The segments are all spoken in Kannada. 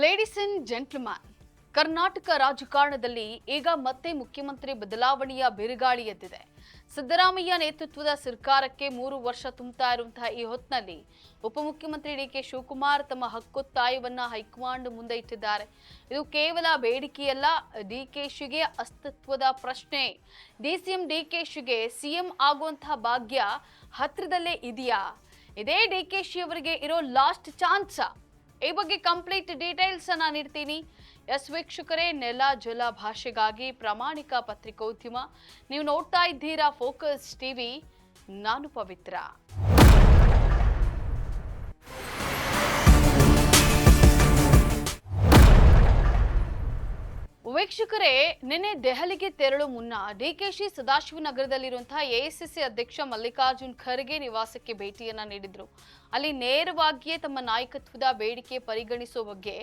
ಲೇಡೀಸ್ ಅಂಡ್ ಜೆಂಟ್ಲ್ಮ್ಯಾನ್, ಕರ್ನಾಟಕ ರಾಜಕಾರಣದಲ್ಲಿ ಈಗ ಮತ್ತೆ ಮುಖ್ಯಮಂತ್ರಿ ಬದಲಾವಣೆಯ ಬಿರುಗಾಳಿ ಎದ್ದಿದೆ. ಸಿದ್ದರಾಮಯ್ಯ ನೇತೃತ್ವದ ಸರ್ಕಾರಕ್ಕೆ 3 ವರ್ಷ ತುಂಬುತ್ತಾ ಇರುವಂತಹ ಈ ಹೊತ್ತಿನಲ್ಲಿ ಉಪಮುಖ್ಯಮಂತ್ರಿ ಡಿಕೆ ಶಿವಕುಮಾರ್ ತಮ್ಮ ಹಕ್ಕೊತ್ತಾಯವನ್ನ ಹೈಕಮಾಂಡ್ ಮುಂದೆ ಇಟ್ಟಿದ್ದಾರೆ. ಇದು ಕೇವಲ ಬೇಡಿಕೆಯಲ್ಲ, ಡಿಕೆಶಿಗೆ ಅಸ್ತಿತ್ವದ ಪ್ರಶ್ನೆ. ಡಿಸಿಎಂ ಡಿಕೆಶಿಗೆ ಸಿಎಂ ಆಗುವಂತಹ ಭಾಗ್ಯ ಹತ್ರದಲ್ಲೇ ಇದೆಯಾ? ಇದೇ ಡಿಕೆಶಿ ಅವರಿಗೆ ಇರೋ ಲಾಸ್ಟ್ ಚಾನ್ಸ್. ಈ ಬಗ್ಗೆ ಕಂಪ್ಲೀಟ್ ಡೀಟೇಲ್ಸ್ ಅನ್ನ ನೀಡ್ತೀನಿ. ಎಸ್ ವೀಕ್ಷಕರೇ, ನೆಲ ಜಲ ಭಾಷೆಗಾಗಿ ಪ್ರಾಮಾಣಿಕ ಪತ್ರಿಕೋದ್ಯಮ. ನೀವು ನೋಡ್ತಾ ಇದ್ದೀರಾ ಫೋಕಸ್ ಟಿವಿ. ನಾನು ಪವಿತ್ರ. ವೀಕ್ಷಕರೇ, ನಿನ್ನೆ ದೆಹಲಿಗೆ ತೆರಳು ಮುನ್ನ ಡಿಕೆಶಿ ಸದಾಶಿವನಗರದಲ್ಲಿರುವಂತಹ ಎಐಸಿಸಿ ಅಧ್ಯಕ್ಷ ಮಲ್ಲಿಕಾರ್ಜುನ್ ಖರ್ಗೆ ನಿವಾಸಕ್ಕೆ ಭೇಟಿಯನ್ನ ನೀಡಿದ್ರು. ಅಲ್ಲಿ ನೇರವಾಗಿಯೇ ತಮ್ಮ ನಾಯಕತ್ವದ ಬೇಡಿಕೆ ಪರಿಗಣಿಸುವ ಬಗ್ಗೆ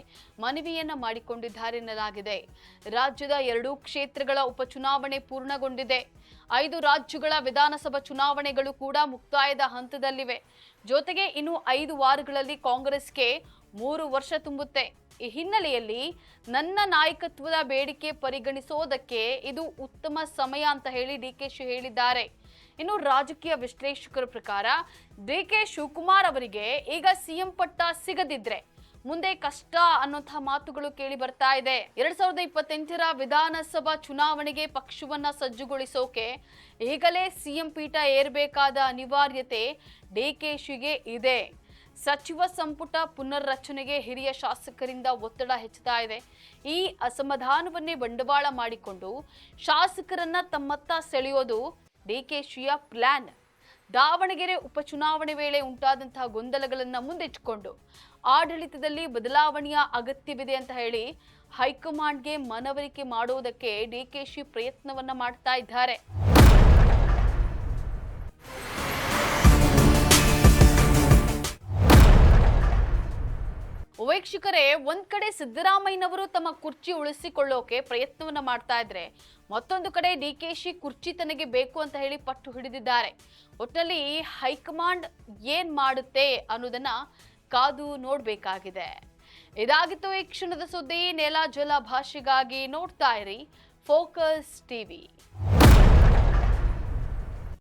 ಮನವಿಯನ್ನ ಮಾಡಿಕೊಂಡಿದ್ದಾರೆ ಎನ್ನಲಾಗಿದೆ. ರಾಜ್ಯದ 2 ಕ್ಷೇತ್ರಗಳ ಉಪಚುನಾವಣೆ ಪೂರ್ಣಗೊಂಡಿದೆ. 5 ರಾಜ್ಯಗಳ ವಿಧಾನಸಭಾ ಚುನಾವಣೆಗಳು ಕೂಡ ಮುಕ್ತಾಯದ ಹಂತದಲ್ಲಿವೆ. ಜೊತೆಗೆ ಇನ್ನು 5 ವಾರಗಳಲ್ಲಿ ಕಾಂಗ್ರೆಸ್ಗೆ 3 ವರ್ಷ ತುಂಬುತ್ತೆ. ಈ ಹಿನ್ನೆಲೆಯಲ್ಲಿ ನನ್ನ ನಾಯಕತ್ವದ ಬೇಡಿಕೆ ಪರಿಗಣಿಸೋದಕ್ಕೆ ಇದು ಉತ್ತಮ ಸಮಯ ಅಂತ ಹೇಳಿ ಡಿಕೆಶಿ ಹೇಳಿದ್ದಾರೆ. ಇನ್ನು ರಾಜಕೀಯ ವಿಶ್ಲೇಷಕರ ಪ್ರಕಾರ ಡಿಕೆ ಶಿವಕುಮಾರ್ ಅವರಿಗೆ ಈಗ ಸಿಎಂ ಪಟ್ಟ ಸಿಗದಿದ್ರೆ ಮುಂದೆ ಕಷ್ಟ ಅನ್ನೋಂತಹ ಮಾತುಗಳು ಕೇಳಿ ಬರ್ತಾ ಇದೆ. 2028ರ ವಿಧಾನಸಭಾ ಚುನಾವಣೆಗೆ ಪಕ್ಷವನ್ನ ಸಜ್ಜುಗೊಳಿಸೋಕೆ ಈಗಲೇ ಸಿಎಂ ಪೀಠ ಏರಬೇಕಾದ ಅನಿವಾರ್ಯತೆ ಡಿಕೆಶಿಗೆ ಇದೆ. ಸಚಿವ ಸಂಪುಟ ಪುನರ್ರಚನೆಗೆ ಹಿರಿಯ ಶಾಸಕರಿಂದ ಒತ್ತಡ ಹೆಚ್ಚುತ್ತಾ ಇದೆ. ಈ ಅಸಮಾಧಾನವನ್ನೇ ಬಂಡವಾಳ ಮಾಡಿಕೊಂಡು ಶಾಸಕರನ್ನ ತಮ್ಮತ್ತ ಸೆಳೆಯೋದು ಡಿಕೆಶಿಯ ಪ್ಲಾನ್. ದಾವಣಗೆರೆ ಉಪಚುನಾವಣೆ ವೇಳೆ ಉಂಟಾದಂತಹ ಗೊಂದಲಗಳನ್ನ ಮುಂದಿಟ್ಟುಕೊಂಡು ಆಡಳಿತದಲ್ಲಿ ಬದಲಾವಣೆಯ ಅಗತ್ಯವಿದೆ ಅಂತ ಹೇಳಿ ಹೈಕಮಾಂಡ್ಗೆ ಮನವರಿಕೆ ಮಾಡುವುದಕ್ಕೆ ಡಿಕೆಶಿ ಪ್ರಯತ್ನವನ್ನ ಮಾಡ್ತಾ ಇದ್ದಾರೆ. ವೀಕ್ಷಕರೇ, ಒಂದ್ ಕಡೆ ಸಿದ್ದರಾಮಯ್ಯನವರು ತಮ್ಮ ಕುರ್ಚಿ ಉಳಿಸಿಕೊಳ್ಳೋಕೆ ಪ್ರಯತ್ನವನ್ನ ಮಾಡ್ತಾ ಇದ್ರೆ, ಮತ್ತೊಂದು ಕಡೆ ಡಿಕೆಶಿ ಕುರ್ಚಿ ತನಗೆ ಬೇಕು ಅಂತ ಹೇಳಿ ಪಟ್ಟು ಹಿಡಿದಿದ್ದಾರೆ. ಒಟ್ಟಲ್ಲಿ ಹೈಕಮಾಂಡ್ ಏನ್ ಮಾಡುತ್ತೆ ಅನ್ನೋದನ್ನ ಕಾದು ನೋಡ್ಬೇಕಾಗಿದೆ. ಇದಾಗಿತ್ತು ಈ ಕ್ಷಣದ ಸುದ್ದಿ. ನೆಲ ಜಲ ಭಾಷೆಗಾಗಿ ನೋಡ್ತಾ ಇರಿ ಫೋಕಸ್ ಟಿವಿ.